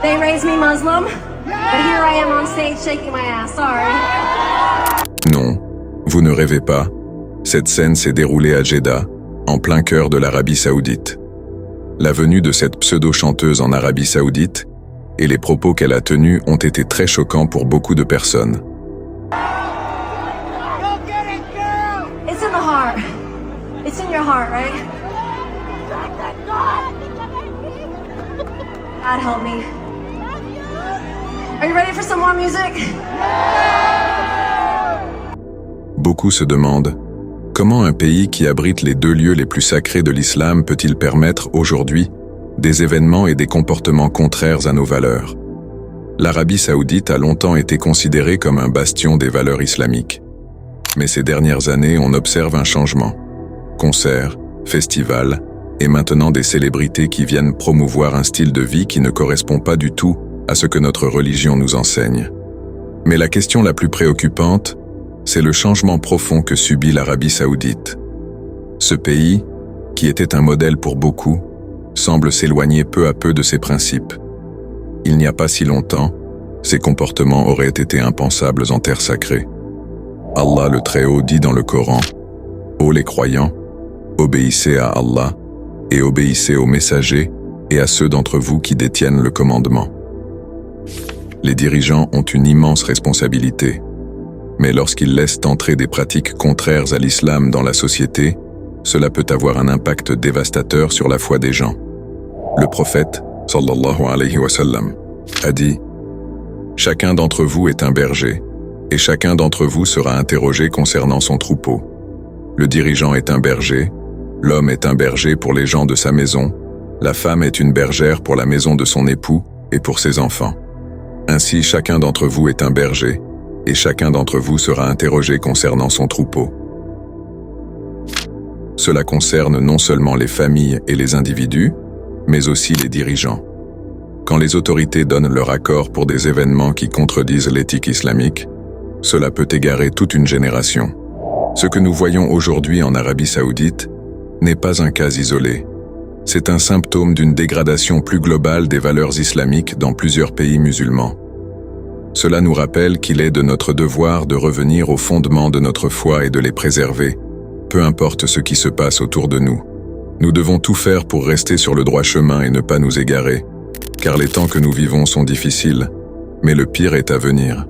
They raised me Muslim, but here I am on stage shaking my ass, sorry. Non, vous ne rêvez pas. Cette scène s'est déroulée à Jeddah, en plein cœur de l'Arabie Saoudite. La venue de cette pseudo-chanteuse en Arabie Saoudite et les propos qu'elle a tenus ont été très choquants pour beaucoup de personnes. It's in the heart. It's in your heart, right? God help me. Are you ready for some more music? Beaucoup se demandent comment un pays qui abrite les deux lieux les plus sacrés de l'islam peut-il permettre aujourd'hui des événements et des comportements contraires à nos valeurs. L'Arabie Saoudite a longtemps été considérée comme un bastion des valeurs islamiques. Mais ces dernières années, on observe un changement. Concerts, festivals, et maintenant des célébrités qui viennent promouvoir un style de vie qui ne correspond pas du tout à ce que notre religion nous enseigne. Mais la question la plus préoccupante, c'est le changement profond que subit l'Arabie Saoudite. Ce pays, qui était un modèle pour beaucoup, semble s'éloigner peu à peu de ses principes. Il n'y a pas si longtemps, ces comportements auraient été impensables en terre sacrée. Allah le Très-Haut dit dans le Coran « Ô les croyants, obéissez à Allah et obéissez aux messagers et à ceux d'entre vous qui détiennent le commandement. » Les dirigeants ont une immense responsabilité, mais lorsqu'ils laissent entrer des pratiques contraires à l'islam dans la société, cela peut avoir un impact dévastateur sur la foi des gens. Le prophète, sallallahu alayhi wa sallam, a dit « Chacun d'entre vous est un berger, et chacun d'entre vous sera interrogé concernant son troupeau. Le dirigeant est un berger, l'homme est un berger pour les gens de sa maison, la femme est une bergère pour la maison de son époux et pour ses enfants. Ainsi, chacun d'entre vous est un berger, et chacun d'entre vous sera interrogé concernant son troupeau. » Cela concerne non seulement les familles et les individus, mais aussi les dirigeants. Quand les autorités donnent leur accord pour des événements qui contredisent l'éthique islamique, cela peut égarer toute une génération. Ce que nous voyons aujourd'hui en Arabie Saoudite n'est pas un cas isolé. C'est un symptôme d'une dégradation plus globale des valeurs islamiques dans plusieurs pays musulmans. Cela nous rappelle qu'il est de notre devoir de revenir aux fondements de notre foi et de les préserver, peu importe ce qui se passe autour de nous. Nous devons tout faire pour rester sur le droit chemin et ne pas nous égarer, car les temps que nous vivons sont difficiles, mais le pire est à venir.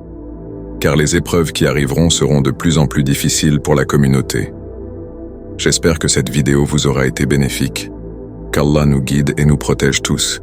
Car les épreuves qui arriveront seront de plus en plus difficiles pour la communauté. J'espère que cette vidéo vous aura été bénéfique. Qu'Allah nous guide et nous protège tous.